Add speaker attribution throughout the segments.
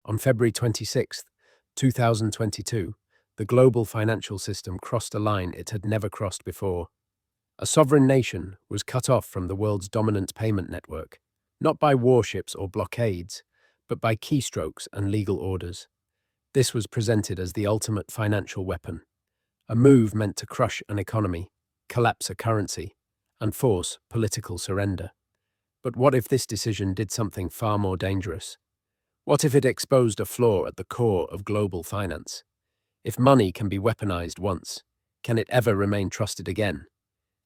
Speaker 1: On February 26th, 2022, the global financial system crossed a line it had never crossed before. A sovereign nation was cut off from the world's dominant payment network, not by warships or blockades, but by keystrokes and legal orders. This was presented as the ultimate financial weapon, a move meant to crush an economy, collapse a currency, and force political surrender. But what if this decision did something far more dangerous? What if it exposed a flaw at the core of global finance? If money can be weaponized once, can it ever remain trusted again?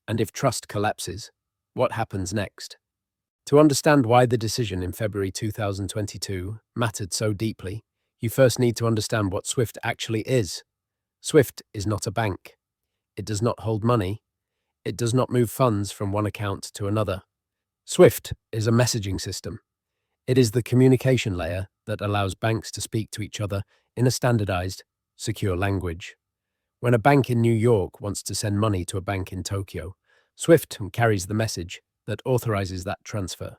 Speaker 1: And if trust collapses, what happens next? To understand why the decision in February 2022 mattered so deeply, you first need to understand what SWIFT actually is. SWIFT is not a bank. It does not hold money. It does not move funds from one account to another. SWIFT is a messaging system. It is the communication layer that allows banks to speak to each other in a standardized, secure language. When a bank in New York wants to send money to a bank in Tokyo, SWIFT carries the message that authorizes that transfer.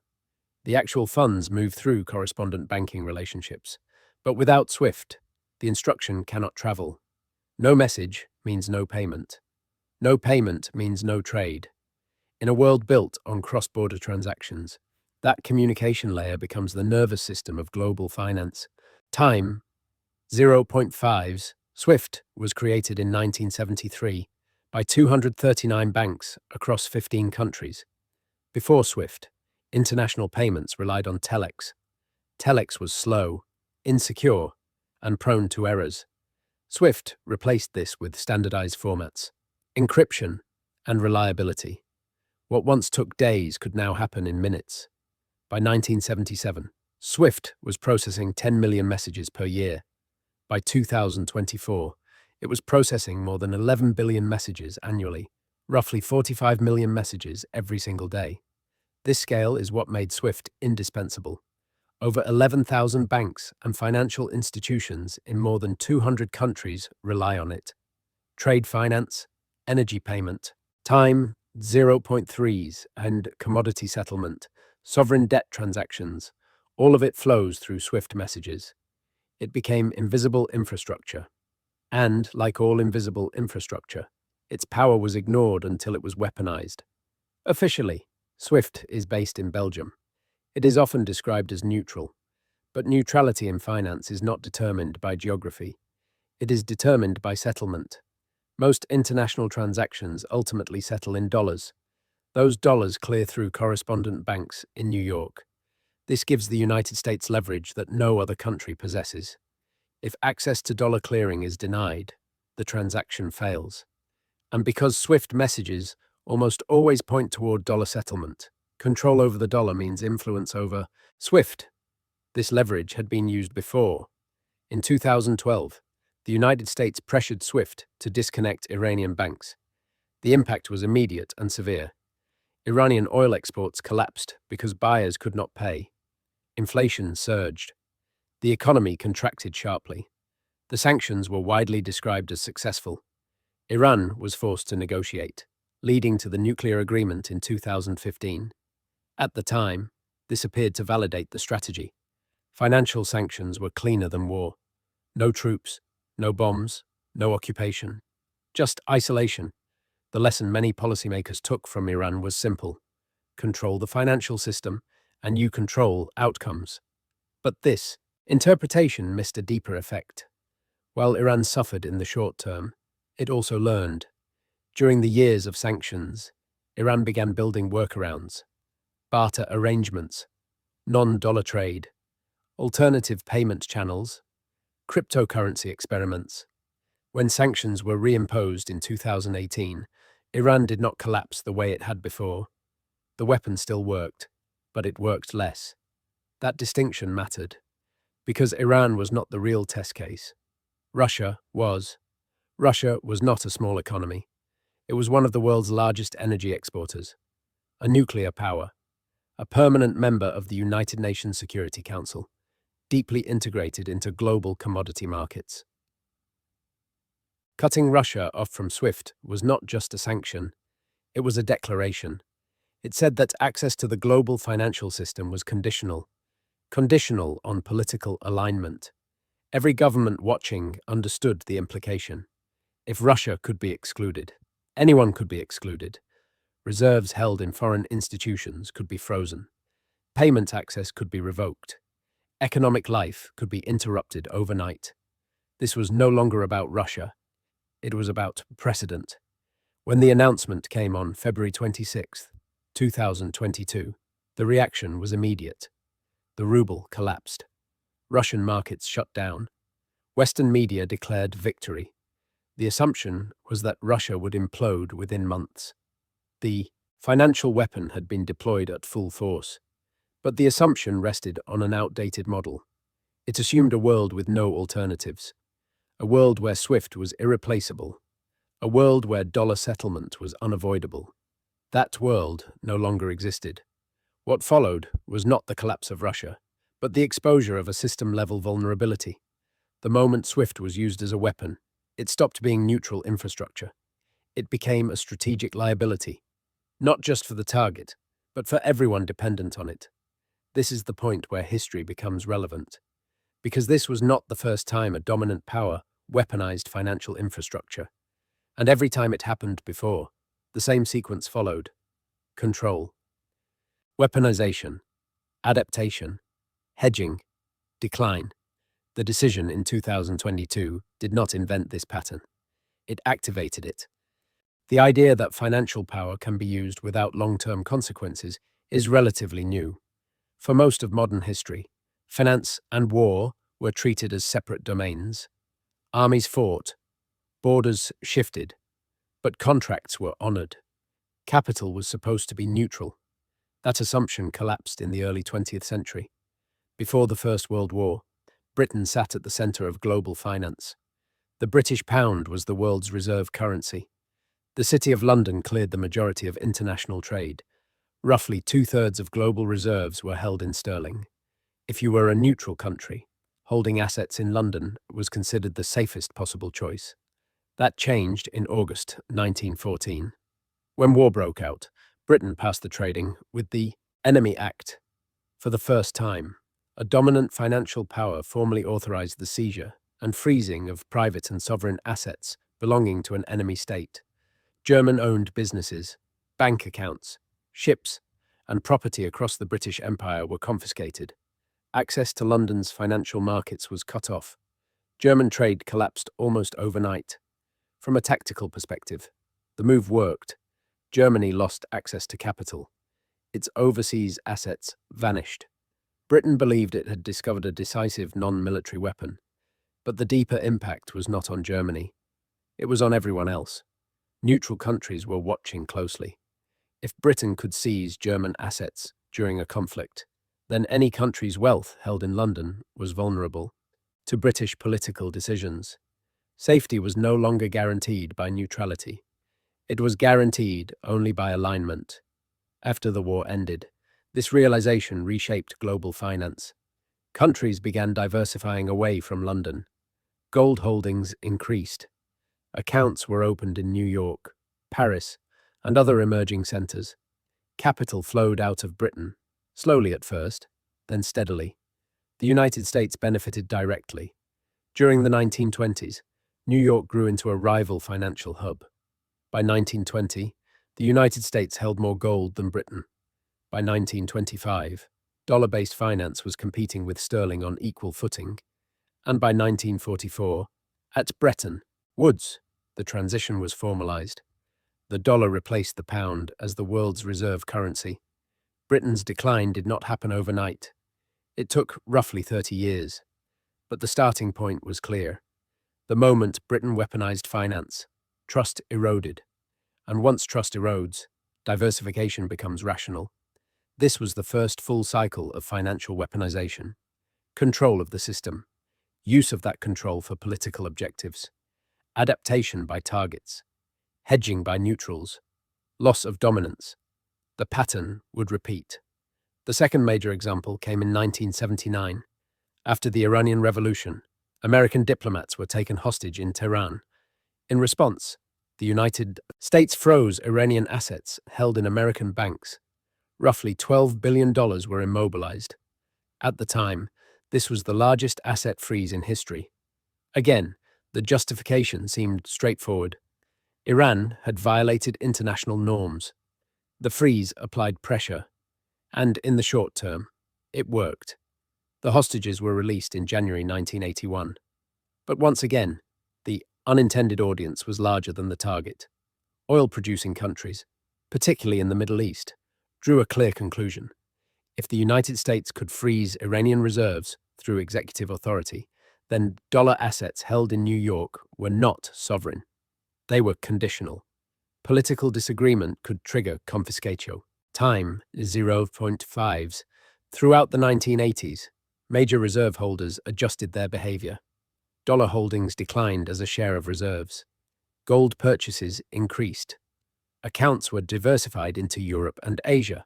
Speaker 1: The actual funds move through correspondent banking relationships, but without SWIFT, the instruction cannot travel. No message means no payment. No payment means no trade. In a world built on cross-border transactions, that communication layer becomes the nervous system of global finance. Time 0.5s. SWIFT was created in 1973 by 239 banks across 15 countries. Before SWIFT, international payments relied on telex. Telex was slow, insecure, and prone to errors. SWIFT replaced this with standardized formats, encryption, and reliability. What once took days could now happen in minutes. By 1977, SWIFT was processing 10 million messages per year. By 2024, it was processing more than 11 billion messages annually, roughly 45 million messages every single day. This scale is what made SWIFT indispensable. Over 11,000 banks and financial institutions in more than 200 countries rely on it. Trade finance, energy payment, time 0.3s, and commodity settlement, sovereign debt transactions, all of it flows through SWIFT messages. It became invisible infrastructure. And, like all invisible infrastructure, its power was ignored until it was weaponized. Officially, SWIFT is based in Belgium. It is often described as neutral, but neutrality in finance is not determined by geography. It is determined by settlement. Most international transactions ultimately settle in dollars. Those dollars clear through correspondent banks in New York. This gives the United States leverage that no other country possesses. If access to dollar clearing is denied, the transaction fails. And because SWIFT messages almost always point toward dollar settlement, control over the dollar means influence over SWIFT. This leverage had been used before. In 2012, the United States pressured SWIFT to disconnect Iranian banks. The impact was immediate and severe. Iranian oil exports collapsed because buyers could not pay. Inflation surged. The economy contracted sharply. The sanctions were widely described as successful. Iran was forced to negotiate, leading to the nuclear agreement in 2015. At the time, this appeared to validate the strategy. Financial sanctions were cleaner than war. No troops, no bombs, no occupation. Just isolation. The lesson many policymakers took from Iran was simple. Control the financial system, and you control outcomes. But this interpretation missed a deeper effect. While Iran suffered in the short term, it also learned. During the years of sanctions, Iran began building workarounds, barter arrangements, non-dollar trade, alternative payment channels, cryptocurrency experiments. When sanctions were reimposed in 2018, Iran did not collapse the way it had before. The weapon still worked, but it worked less. That distinction mattered, because Iran was not the real test case. Russia was. Russia was not a small economy. It was one of the world's largest energy exporters, a nuclear power, a permanent member of the United Nations Security Council, deeply integrated into global commodity markets. Cutting Russia off from SWIFT was not just a sanction, it was a declaration. It said that access to the global financial system was conditional. conditional on political alignment. Every government watching understood the implication. If Russia could be excluded, anyone could be excluded. Reserves held in foreign institutions could be frozen. Payment access could be revoked. Economic life could be interrupted overnight. This was no longer about Russia. It was about precedent. When the announcement came on February 26, 2022, the reaction was immediate. The ruble collapsed. Russian markets shut down. Western media declared victory. The assumption was that Russia would implode within months. The financial weapon had been deployed at full force. But the assumption rested on an outdated model. It assumed a world with no alternatives. A world where SWIFT was irreplaceable. A world where dollar settlement was unavoidable. That world no longer existed. What followed was not the collapse of Russia, but the exposure of a system-level vulnerability. The moment SWIFT was used as a weapon, it stopped being neutral infrastructure. It became a strategic liability, not just for the target, but for everyone dependent on it. This is the point where history becomes relevant, because this was not the first time a dominant power weaponized financial infrastructure. And every time it happened before, the same sequence followed. Control. Weaponization. Adaptation. Hedging. Decline. The decision in 2022 did not invent this pattern. It activated it. The idea that financial power can be used without long-term consequences is relatively new. For most of modern history, finance and war were treated as separate domains. Armies fought, borders shifted, but contracts were honored. Capital was supposed to be neutral. That assumption collapsed in the early 20th century. Before the First World War, Britain sat at the center of global finance. The British pound was the world's reserve currency. The City of London cleared the majority of international trade. Roughly two-thirds of global reserves were held in sterling. If you were a neutral country, holding assets in London was considered the safest possible choice. That changed in August 1914. When war broke out, Britain passed the Trading with the Enemy Act. For the first time, a dominant financial power formally authorized the seizure and freezing of private and sovereign assets belonging to an enemy state. German-owned businesses, bank accounts, ships, and property across the British Empire were confiscated. Access to London's financial markets was cut off. German trade collapsed almost overnight. From a tactical perspective, the move worked. Germany lost access to capital. Its overseas assets vanished. Britain believed it had discovered a decisive non-military weapon, but the deeper impact was not on Germany. It was on everyone else. Neutral countries were watching closely. If Britain could seize German assets during a conflict, then any country's wealth held in London was vulnerable to British political decisions. Safety was no longer guaranteed by neutrality. It was guaranteed only by alignment. After the war ended, this realization reshaped global finance. Countries began diversifying away from London. Gold holdings increased. Accounts were opened in New York, Paris, and other emerging centers. Capital flowed out of Britain, slowly at first, then steadily. The United States benefited directly. During the 1920s, New York grew into a rival financial hub. By 1920, the United States held more gold than Britain. By 1925, dollar-based finance was competing with sterling on equal footing. And by 1944, at Bretton Woods, the transition was formalized. The dollar replaced the pound as the world's reserve currency. Britain's decline did not happen overnight. It took roughly 30 years. But the starting point was clear. The moment Britain weaponized finance, trust eroded. And once trust erodes, diversification becomes rational. This was the first full cycle of financial weaponization. Control of the system. Use of that control for political objectives. Adaptation by targets. Hedging by neutrals. Loss of dominance. The pattern would repeat. The second major example came in 1979. After the Iranian Revolution, American diplomats were taken hostage in Tehran. In response, the United States froze Iranian assets held in American banks. Roughly $12 billion were immobilized. At the time, this was the largest asset freeze in history. Again, the justification seemed straightforward. Iran had violated international norms. The freeze applied pressure, and in the short term, it worked. The hostages were released in January 1981. But once again, the unintended audience was larger than the target. Oil-producing countries, particularly in the Middle East, drew a clear conclusion. If the United States could freeze Iranian reserves through executive authority, then dollar assets held in New York were not sovereign. They were conditional. Political disagreement could trigger confiscatio. Time 0.5s. Throughout the 1980s, major reserve holders adjusted their behavior. Dollar holdings declined as a share of reserves. Gold purchases increased. Accounts were diversified into Europe and Asia.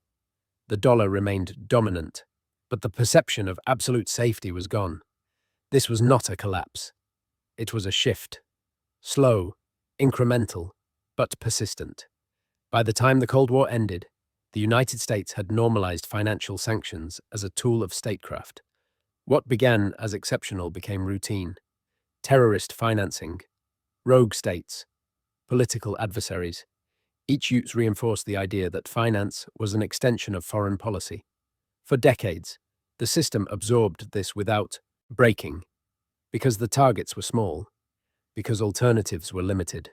Speaker 1: The dollar remained dominant, but the perception of absolute safety was gone. This was not a collapse. It was a shift. Slow, incremental, but persistent. By the time the Cold War ended, the United States had normalized financial sanctions as a tool of statecraft. What began as exceptional became routine. Terrorist financing, rogue states, political adversaries. Each use reinforced the idea that finance was an extension of foreign policy. For decades, the system absorbed this without breaking, because the targets were small, because alternatives were limited,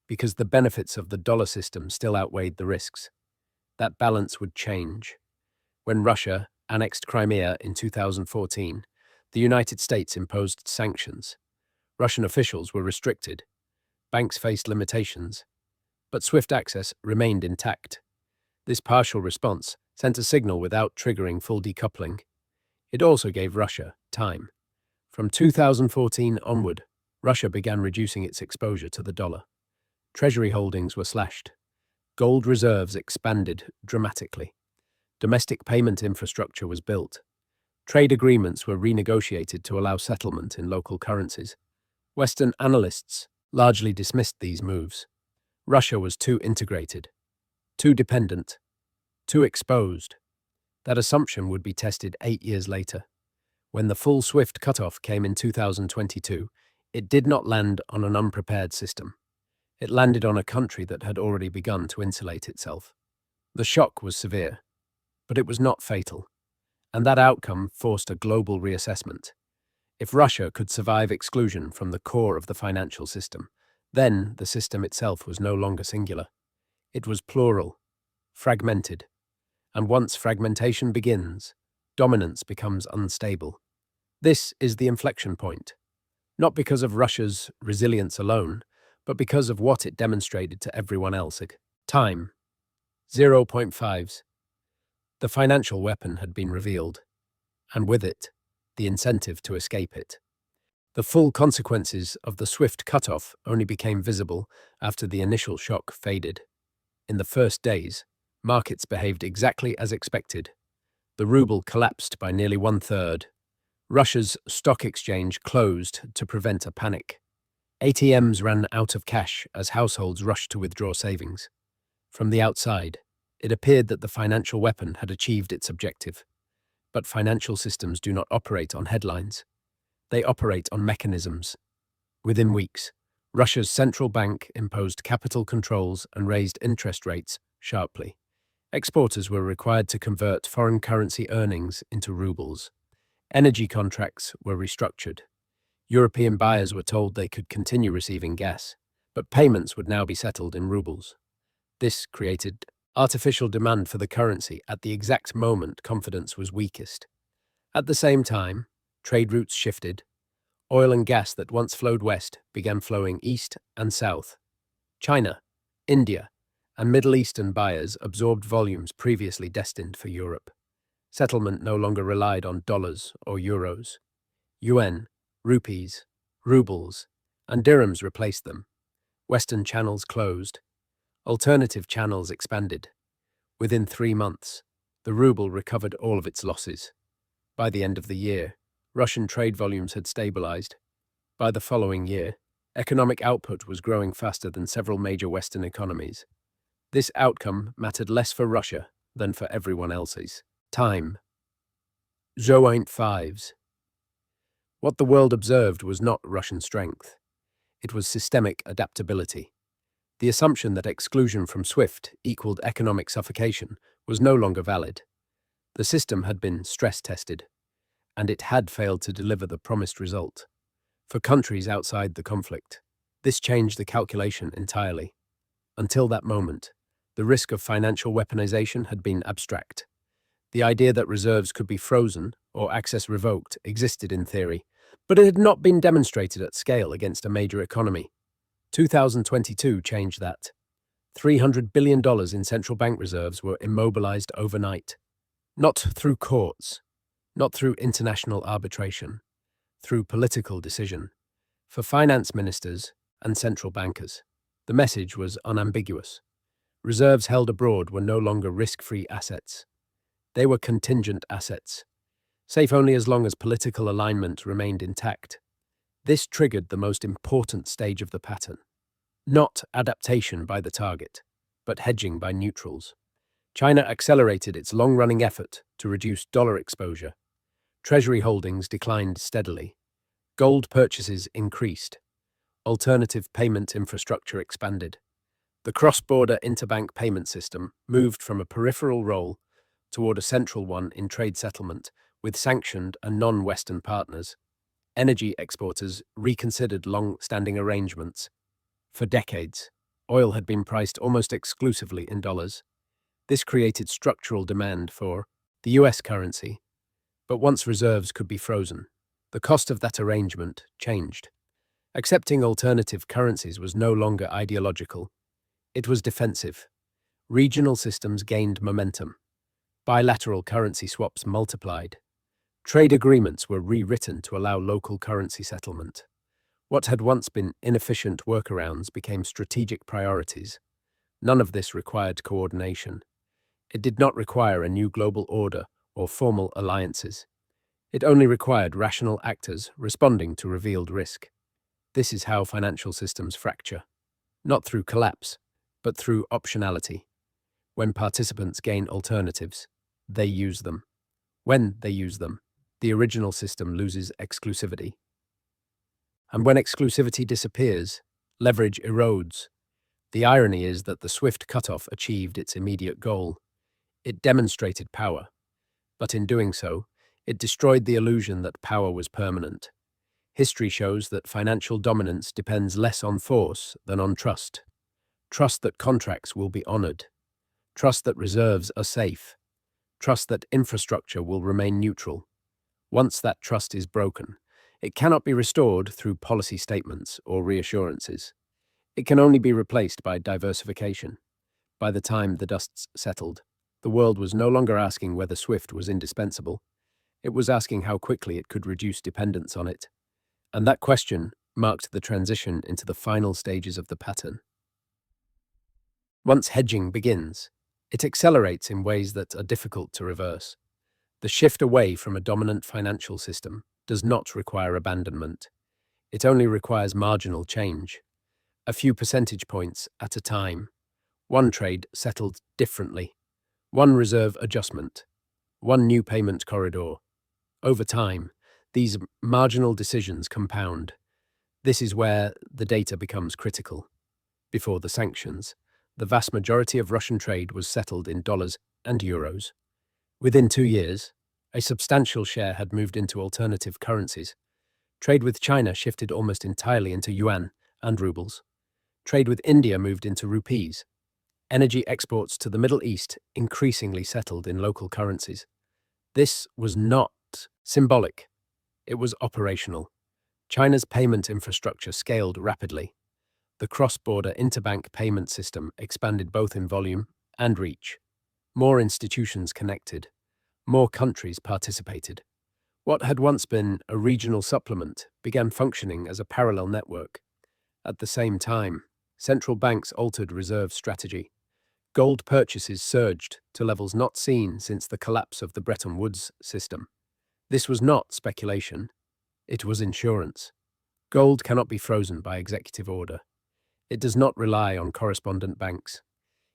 Speaker 1: because the benefits of the dollar system still outweighed the risks. That balance would change. When Russia annexed Crimea in 2014, the United States imposed sanctions. Russian officials were restricted. Banks faced limitations. But SWIFT access remained intact. This partial response sent a signal without triggering full decoupling. It also gave Russia time. From 2014 onward, Russia began reducing its exposure to the dollar. Treasury holdings were slashed. Gold reserves expanded dramatically. Domestic payment infrastructure was built. Trade agreements were renegotiated to allow settlement in local currencies. Western analysts largely dismissed these moves. Russia was too integrated, too dependent, too exposed. That assumption would be tested 8 years later. When the full SWIFT cutoff came in 2022, it did not land on an unprepared system. It landed on a country that had already begun to insulate itself. The shock was severe, but it was not fatal, and that outcome forced a global reassessment. If Russia could survive exclusion from the core of the financial system, then the system itself was no longer singular. It was plural, fragmented, and once fragmentation begins, dominance becomes unstable. This is the inflection point, not because of Russia's resilience alone, but because of what it demonstrated to everyone else. Time 0.5s. The financial weapon had been revealed, and with it, the incentive to escape it. The full consequences of the SWIFT cutoff only became visible after the initial shock faded. In the first days, markets behaved exactly as expected. The ruble collapsed by nearly 1/3. Russia's stock exchange closed to prevent a panic. ATMs ran out of cash as households rushed to withdraw savings. From the outside, it appeared that the financial weapon had achieved its objective. But financial systems do not operate on headlines. They operate on mechanisms. Within weeks, Russia's central bank imposed capital controls and raised interest rates sharply. Exporters were required to convert foreign currency earnings into rubles. Energy contracts were restructured. European buyers were told they could continue receiving gas, but payments would now be settled in rubles. This created artificial demand for the currency at the exact moment confidence was weakest. At the same time, trade routes shifted. Oil and gas that once flowed west began flowing east and south. China, India, and Middle Eastern buyers absorbed volumes previously destined for Europe. Settlement no longer relied on dollars or euros. Yuan, rupees, rubles, and dirhams replaced them. Western channels closed. Alternative channels expanded. Within 3 months, the ruble recovered all of its losses. By the end of the year, Russian trade volumes had stabilized. By the following year, economic output was growing faster than several major Western economies. This outcome mattered less for Russia than for everyone else's. Time 0.5s. What the world observed was not Russian strength. It was systemic adaptability. The assumption that exclusion from SWIFT equaled economic suffocation was no longer valid. The system had been stress-tested, and it had failed to deliver the promised result. For countries outside the conflict, this changed the calculation entirely. Until that moment, the risk of financial weaponization had been abstract. The idea that reserves could be frozen or access revoked existed in theory, but it had not been demonstrated at scale against a major economy. 2022 changed that. $300 billion in central bank reserves were immobilized overnight. Not through courts, not through international arbitration, through political decision. For finance ministers and central bankers, the message was unambiguous. Reserves held abroad were no longer risk-free assets. They were contingent assets, safe only as long as political alignment remained intact. This triggered the most important stage of the pattern. Not adaptation by the target, but hedging by neutrals. China accelerated its long-running effort to reduce dollar exposure. Treasury holdings declined steadily. Gold purchases increased. Alternative payment infrastructure expanded. The cross-border interbank payment system moved from a peripheral role toward a central one in trade settlement with sanctioned and non-Western partners. Energy exporters reconsidered long-standing arrangements. For decades, oil had been priced almost exclusively in dollars. This created structural demand for the US currency. But once reserves could be frozen, the cost of that arrangement changed. Accepting alternative currencies was no longer ideological. It was defensive. Regional systems gained momentum. Bilateral currency swaps multiplied. Trade agreements were rewritten to allow local currency settlement. What had once been inefficient workarounds became strategic priorities. None of this required coordination. It did not require a new global order or formal alliances. It only required rational actors responding to revealed risk. This is how financial systems fracture. Not through collapse, but through optionality. When participants gain alternatives, they use them. When they use them, the original system loses exclusivity. And when exclusivity disappears, leverage erodes. The irony is that the swift cutoff achieved its immediate goal. It demonstrated power, but in doing so, it destroyed the illusion that power was permanent. History shows that financial dominance depends less on force than on trust. Trust that contracts will be honored. Trust that reserves are safe. Trust that infrastructure will remain neutral. Once that trust is broken, it cannot be restored through policy statements or reassurances. It can only be replaced by diversification. By the time the dust settled, the world was no longer asking whether SWIFT was indispensable. It was asking how quickly it could reduce dependence on it. And that question marked the transition into the final stages of the pattern. Once hedging begins, it accelerates in ways that are difficult to reverse. The shift away from a dominant financial system does not require abandonment. It only requires marginal change. A few percentage points at a time. One trade settled differently. One reserve adjustment. One new payment corridor. Over time, these marginal decisions compound. This is where the data becomes critical. Before the sanctions, the vast majority of Russian trade was settled in dollars and euros. Within 2 years, a substantial share had moved into alternative currencies. Trade with China shifted almost entirely into yuan and rubles. Trade with India moved into rupees. Energy exports to the Middle East increasingly settled in local currencies. This was not symbolic. It was operational. China's payment infrastructure scaled rapidly. The cross-border interbank payment system expanded both in volume and reach. More institutions connected. More countries participated. What had once been a regional supplement began functioning as a parallel network. At the same time, central banks altered reserve strategy. Gold purchases surged to levels not seen since the collapse of the Bretton Woods system. This was not speculation. It was insurance. Gold cannot be frozen by executive order. It does not rely on correspondent banks.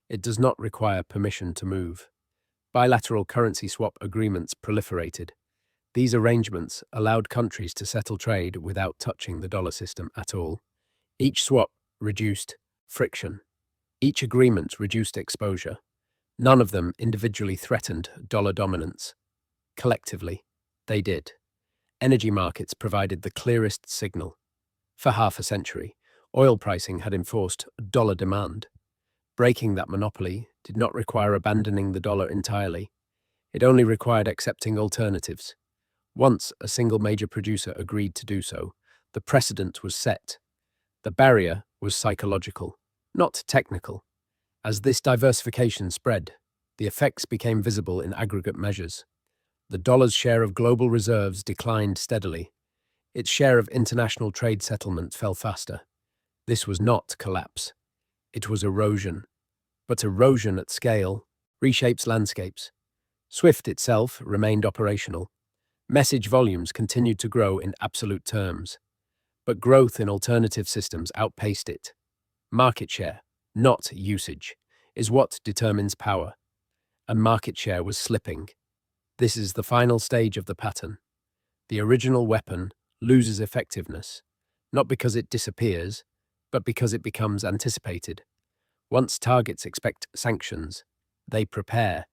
Speaker 1: It does not require permission to move. Bilateral currency swap agreements proliferated. These arrangements allowed countries to settle trade without touching the dollar system at all. Each swap reduced friction. Each agreement reduced exposure. None of them individually threatened dollar dominance. Collectively, they did. Energy markets provided the clearest signal. For half a century, oil pricing had enforced dollar demand. Breaking that monopoly did not require abandoning the dollar entirely. It only required accepting alternatives. Once a single major producer agreed to do so, the precedent was set. The barrier was psychological, not technical. As this diversification spread, the effects became visible in aggregate measures. The dollar's share of global reserves declined steadily. Its share of international trade settlement fell faster. This was not collapse. It was erosion. But erosion at scale reshapes landscapes. SWIFT itself remained operational. Message volumes continued to grow in absolute terms. But growth in alternative systems outpaced it. Market share, not usage, is what determines power. And market share was slipping. This is the final stage of the pattern. The original weapon loses effectiveness, not because it disappears, but because it becomes anticipated. Once targets expect sanctions, they prepare.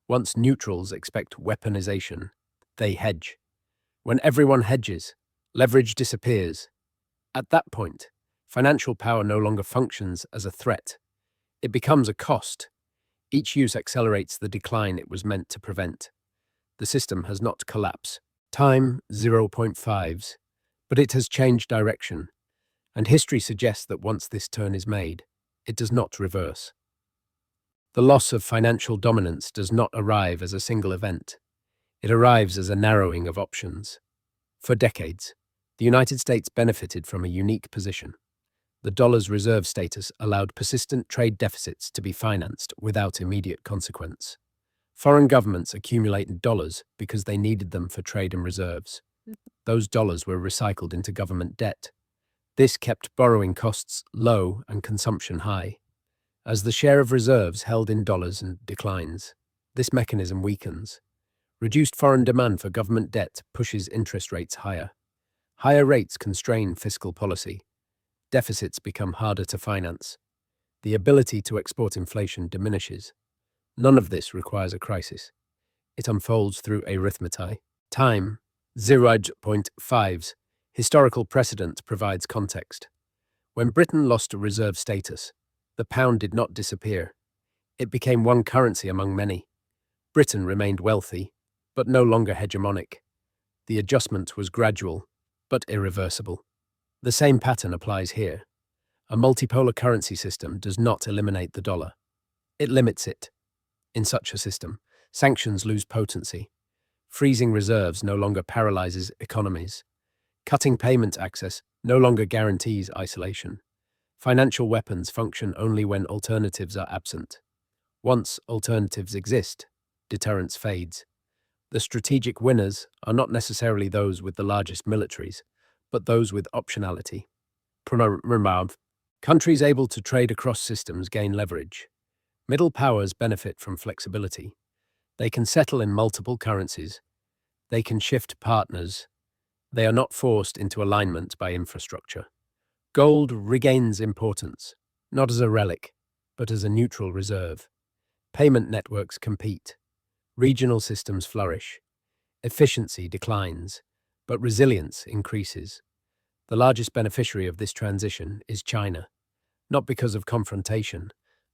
Speaker 1: Once neutrals expect weaponization, they hedge. When everyone hedges, leverage disappears. At that point, financial power no longer functions as a threat. It becomes a cost. Each use accelerates the decline it was meant to prevent. The system has not collapsed. Time 0.5s, but it has changed direction. And history suggests that once this turn is made, it does not reverse. The loss of financial dominance does not arrive as a single event. It arrives as a narrowing of options. For decades, the United States benefited from a unique position. The dollar's reserve status allowed persistent trade deficits to be financed without immediate consequence. Foreign governments accumulated dollars because they needed them for trade and reserves. Those dollars were recycled into government debt. This kept borrowing costs low and consumption high. As the share of reserves held in dollars declines, this mechanism weakens. Reduced foreign demand for government debt pushes interest rates higher. Higher rates constrain fiscal policy. Deficits become harder to finance. The ability to export inflation diminishes. None of this requires a crisis. It unfolds through arithmetic. Time 0.5s. Historical precedent provides context. When Britain lost reserve status, the pound did not disappear. It became one currency among many. Britain remained wealthy, but no longer hegemonic. The adjustment was gradual, but irreversible. The same pattern applies here. A multipolar currency system does not eliminate the dollar. It limits it. In such a system, sanctions lose potency. Freezing reserves no longer paralyzes economies. Cutting payment access no longer guarantees isolation. Financial weapons function only when alternatives are absent. Once alternatives exist, deterrence fades. The strategic winners are not necessarily those with the largest militaries, but those with optionality. Countries able to trade across systems gain leverage. Middle powers benefit from flexibility. They can settle in multiple currencies. They can shift partners. They are not forced into alignment by infrastructure. Gold regains importance, not as a relic, but as a neutral reserve. Payment networks compete. Regional systems flourish. Efficiency declines, but resilience increases. The largest beneficiary of this transition is China, not because of confrontation,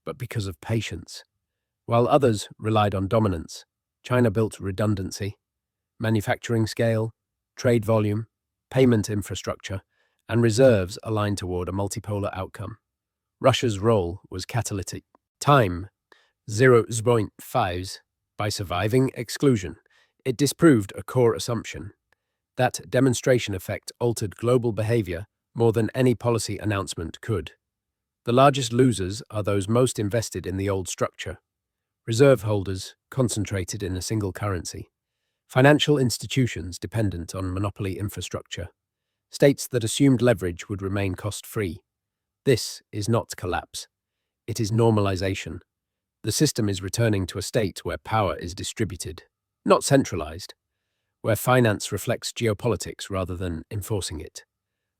Speaker 1: but because of patience. While others relied on dominance, China built redundancy, manufacturing scale, trade volume, payment infrastructure, and reserves aligned toward a multipolar outcome. Russia's role was catalytic. Time 0.5s. By surviving exclusion, it disproved a core assumption. That demonstration effect altered global behavior more than any policy announcement could. The largest losers are those most invested in the old structure. Reserve holders concentrated in a single currency. Financial institutions dependent on monopoly infrastructure. States that assumed leverage would remain cost-free. This is not collapse. It is normalization. The system is returning to a state where power is distributed, not centralized. where finance reflects geopolitics rather than enforcing it.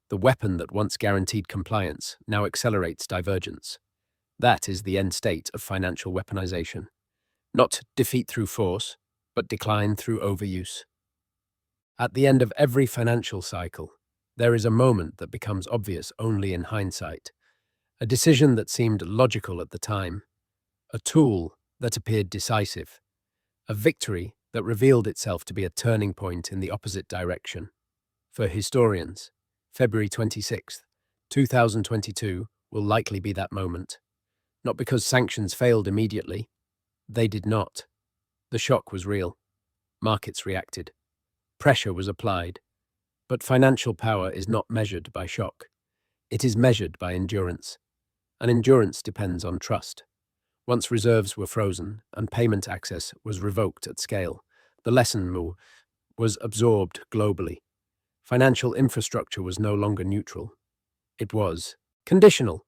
Speaker 1: The weapon that once guaranteed compliance now accelerates divergence. That is the end state of financial weaponization. Not defeat through force, but decline through overuse. At the end of every financial cycle, there is a moment that becomes obvious only in hindsight. A decision that seemed logical at the time. A tool that appeared decisive. A victory that revealed itself to be a turning point in the opposite direction. For historians, February 26th, 2022 will likely be that moment. Not because sanctions failed immediately. They did not. The shock was real. Markets reacted. Pressure was applied. But financial power is not measured by shock. It is measured by endurance. And endurance depends on trust. Once reserves were frozen and payment access was revoked at scale, the lesson was absorbed globally. Financial infrastructure was no longer neutral. It was conditional,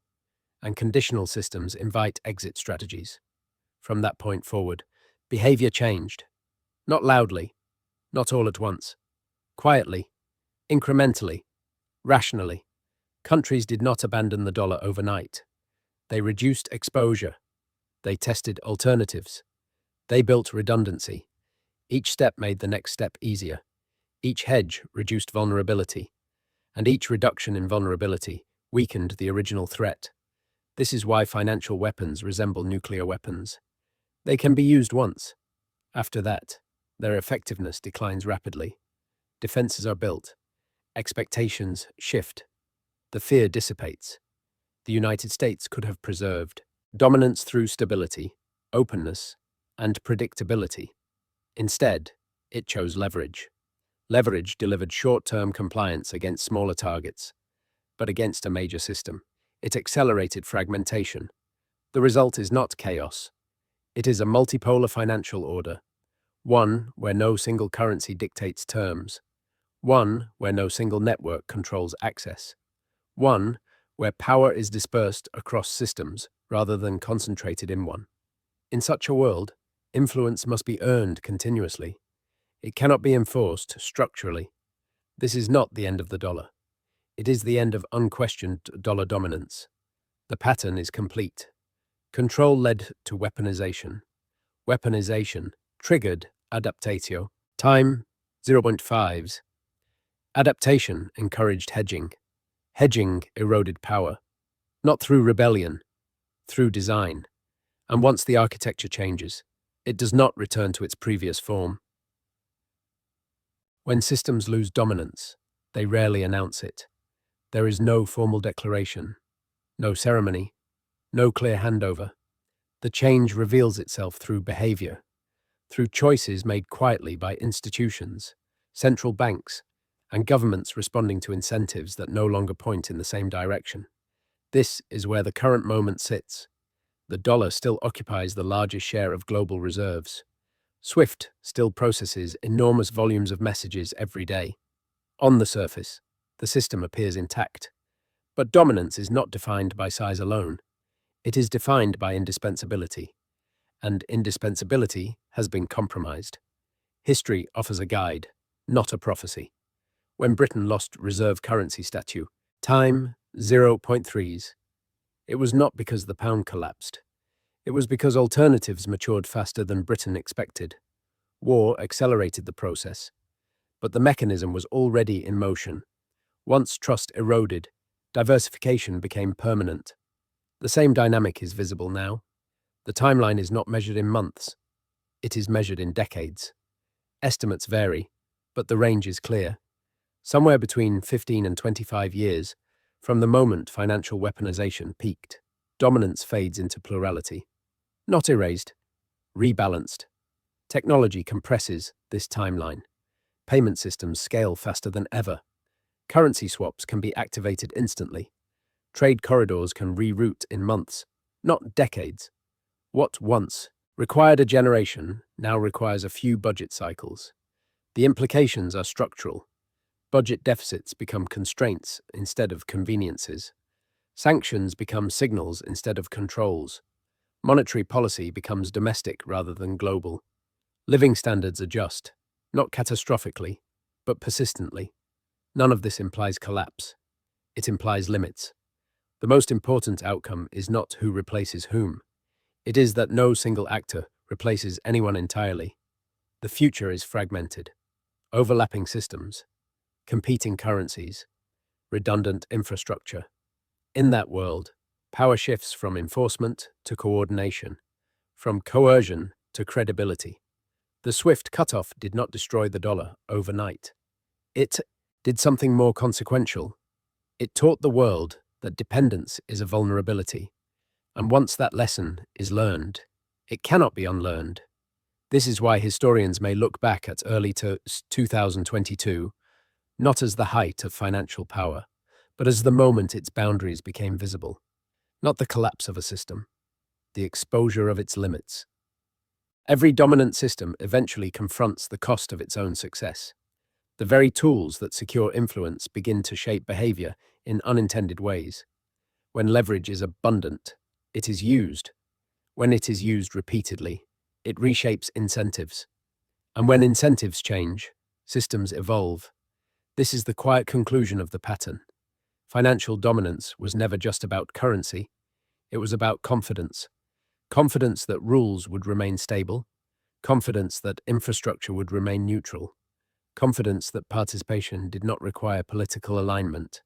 Speaker 1: and conditional systems invite exit strategies. From that point forward, behavior changed. Not loudly, not all at once. Quietly, incrementally, rationally. Countries did not abandon the dollar overnight. They reduced exposure. They tested alternatives. They built redundancy. Each step made the next step easier. Each hedge reduced vulnerability. And each reduction in vulnerability weakened the original threat. This is why financial weapons resemble nuclear weapons. They can be used once. After that, their effectiveness declines rapidly. Defenses are built. Expectations shift. The fear dissipates. The United States could have preserved dominance through stability, openness, and predictability. Instead, it chose leverage. Leverage delivered short-term compliance against smaller targets, but against a major system. It accelerated fragmentation. The result is not chaos. It is a multipolar financial order, one where no single currency dictates terms, one where no single network controls access, one where power is dispersed across systems rather than concentrated in one. In such a world, influence must be earned continuously. It cannot be enforced structurally. This is not the end of the dollar. It is the end of unquestioned dollar dominance. The pattern is complete. Control led to weaponization. Weaponization triggered adaptatio. Time 0.5s. Adaptation encouraged hedging. Hedging eroded power. Not through rebellion, through design. And once the architecture changes, it does not return to its previous form. When systems lose dominance, they rarely announce it. There is no formal declaration, no ceremony, no clear handover. The change reveals itself through behavior, through choices made quietly by institutions, central banks, and governments responding to incentives that no longer point in the same direction. This is where the current moment sits. The dollar still occupies the largest share of global reserves. SWIFT still processes enormous volumes of messages every day. On the surface, the system appears intact. But dominance is not defined by size alone. It is defined by indispensability. And indispensability has been compromised. History offers a guide, not a prophecy. When Britain lost reserve currency status, time 0.3s, it was not because the pound collapsed. It was because alternatives matured faster than Britain expected. War accelerated the process, but the mechanism was already in motion. Once trust eroded, diversification became permanent. The same dynamic is visible now. The timeline is not measured in months. It is measured in decades. Estimates vary, but the range is clear. Somewhere between 15 and 25 years from the moment financial weaponization peaked, dominance fades into plurality. Not erased, rebalanced. Technology compresses this timeline. Payment systems scale faster than ever. Currency swaps can be activated instantly. Trade corridors can reroute in months, not decades. What once required a generation now requires a few budget cycles. The implications are structural. Budget deficits become constraints instead of conveniences. Sanctions become signals instead of controls. Monetary policy becomes domestic rather than global. Living standards adjust, not catastrophically, but persistently. None of this implies collapse. It implies limits. The most important outcome is not who replaces whom. It is that no single actor replaces anyone entirely. The future is fragmented. Overlapping systems, competing currencies, redundant infrastructure. In that world, power shifts from enforcement to coordination, from coercion to credibility. The swift cutoff did not destroy the dollar overnight. It did something more consequential. It taught the world that dependence is a vulnerability, and once that lesson is learned, it cannot be unlearned. This is why historians may look back at early 2022 not as the height of financial power, but as the moment its boundaries became visible. Not the collapse of a system, the exposure of its limits. Every dominant system eventually confronts the cost of its own success. The very tools that secure influence begin to shape behavior in unintended ways. When leverage is abundant, it is used. When it is used repeatedly, it reshapes incentives. And when incentives change, systems evolve. This is the quiet conclusion of the pattern. Financial dominance was never just about currency. It was about confidence. Confidence that rules would remain stable. Confidence that infrastructure would remain neutral. Confidence that participation did not require political alignment.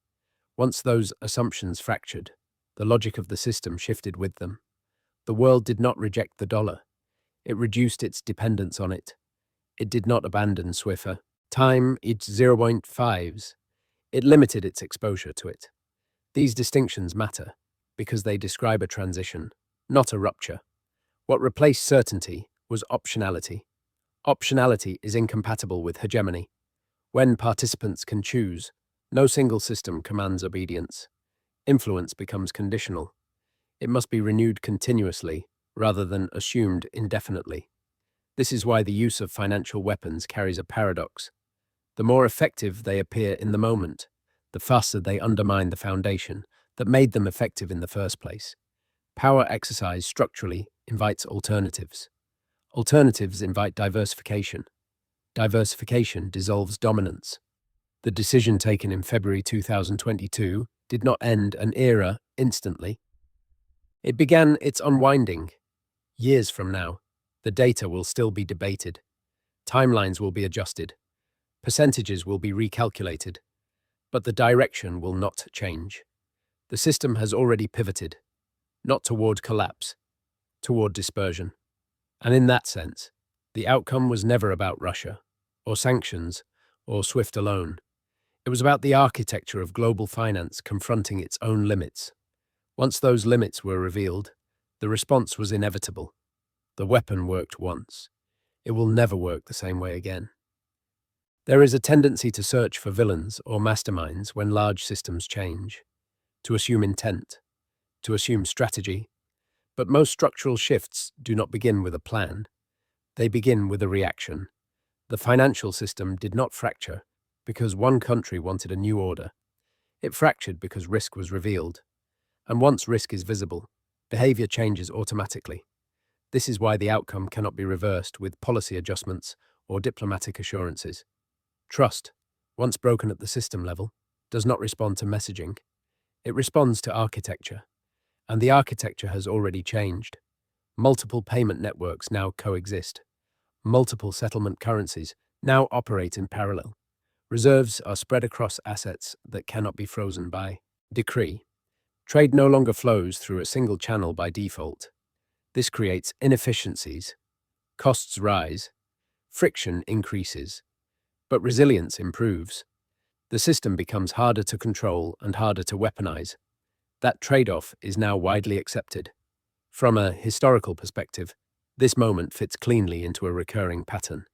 Speaker 1: Once those assumptions fractured, the logic of the system shifted with them. The world did not reject the dollar. It reduced its dependence on it. It did not abandon Swiffer. Time, its 0.5s. It limited its exposure to it. These distinctions matter because they describe a transition, not a rupture. What replaced certainty was optionality. Optionality is incompatible with hegemony. When participants can choose, no single system commands obedience. Influence becomes conditional. It must be renewed continuously rather than assumed indefinitely. This is why the use of financial weapons carries a paradox. The more effective they appear in the moment, the faster they undermine the foundation that made them effective in the first place. Power exercise structurally invites alternatives. Alternatives invite diversification. Diversification dissolves dominance. The decision taken in February 2022 did not end an era instantly. It began its unwinding. Years from now, the data will still be debated. Timelines will be adjusted. Percentages will be recalculated. But the direction will not change. The system has already pivoted, not toward collapse, toward dispersion. And in that sense, the outcome was never about Russia, or sanctions, or SWIFT alone. It was about the architecture of global finance confronting its own limits. Once those limits were revealed, the response was inevitable. The weapon worked once. It will never work the same way again. There is a tendency to search for villains or masterminds when large systems change, to assume intent, to assume strategy. But most structural shifts do not begin with a plan. They begin with a reaction. The financial system did not fracture because one country wanted a new order. It fractured because risk was revealed. And once risk is visible, behavior changes automatically. This is why the outcome cannot be reversed with policy adjustments or diplomatic assurances. Trust, once broken at the system level, does not respond to messaging. It responds to architecture. And the architecture has already changed. Multiple payment networks now coexist. Multiple settlement currencies now operate in parallel. Reserves are spread across assets that cannot be frozen by decree. Trade no longer flows through a single channel by default. This creates inefficiencies. Costs rise. Friction increases. But resilience improves. The system becomes harder to control and harder to weaponize. That trade-off is now widely accepted. From a historical perspective, this moment fits cleanly into a recurring pattern.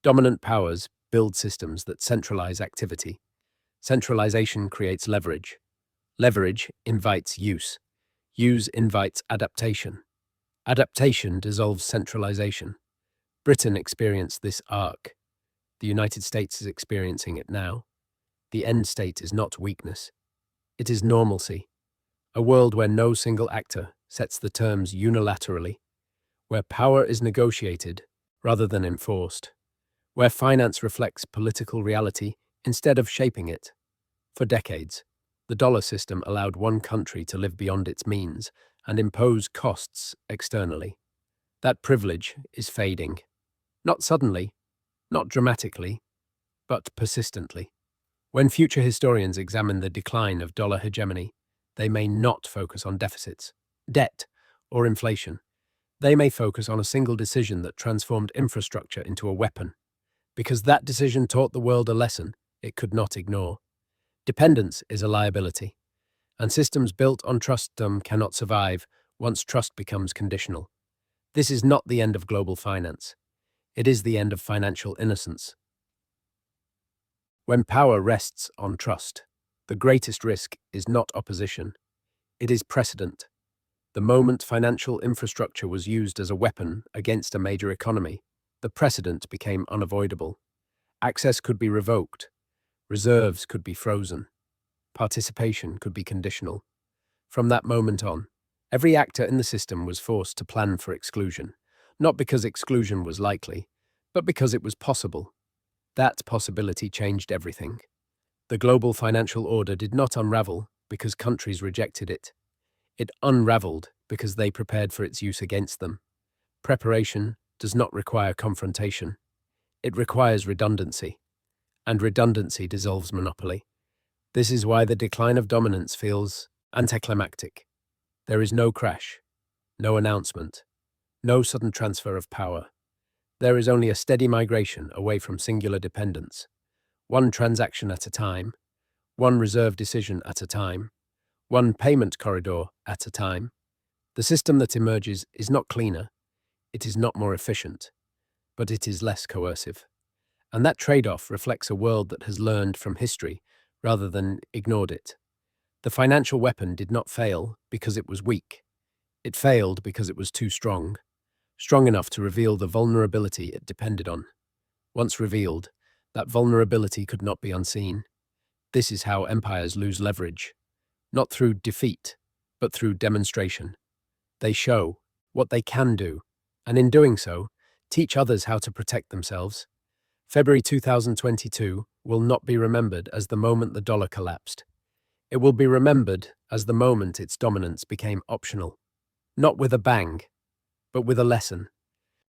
Speaker 1: Dominant powers build systems that centralize activity. Centralization creates leverage. Leverage invites use. Use invites adaptation. Adaptation dissolves centralization. Britain experienced this arc. The United States is experiencing it now. The end state is not weakness. It is normalcy. A world where no single actor sets the terms unilaterally, where power is negotiated rather than enforced, where finance reflects political reality instead of shaping it. For decades, the dollar system allowed one country to live beyond its means and impose costs externally. That privilege is fading. Not suddenly, not dramatically, but persistently. When future historians examine the decline of dollar hegemony, they may not focus on deficits, debt, or inflation. They may focus on a single decision that transformed infrastructure into a weapon, because that decision taught the world a lesson it could not ignore. Dependence is a liability, and systems built on trust cannot survive once trust becomes conditional. This is not the end of global finance. It is the end of financial innocence. When power rests on trust, the greatest risk is not opposition. It is precedent. The moment financial infrastructure was used as a weapon against a major economy, the precedent became unavoidable. Access could be revoked. Reserves could be frozen. Participation could be conditional. From that moment on, every actor in the system was forced to plan for exclusion, not because exclusion was likely, but because it was possible. That possibility changed everything. The global financial order did not unravel because countries rejected it. It unraveled because they prepared for its use against them. Preparation does not require confrontation. It requires redundancy, and redundancy dissolves monopoly. This is why the decline of dominance feels anticlimactic. There is no crash, no announcement, no sudden transfer of power. There is only a steady migration away from singular dependence, one transaction at a time, one reserve decision at a time, one payment corridor at a time. The system that emerges is not cleaner, it is not more efficient, but it is less coercive. And that trade-off reflects a world that has learned from history rather than ignored it. The financial weapon did not fail because it was weak. It failed because it was too strong enough to reveal the vulnerability it depended on. Once revealed, that vulnerability could not be unseen. This is how empires lose leverage, not through defeat, but through demonstration. They show what they can do, and in doing so, teach others how to protect themselves. February 2022 will not be remembered as the moment the dollar collapsed. It will be remembered as the moment its dominance became optional. Not with a bang, but with a lesson.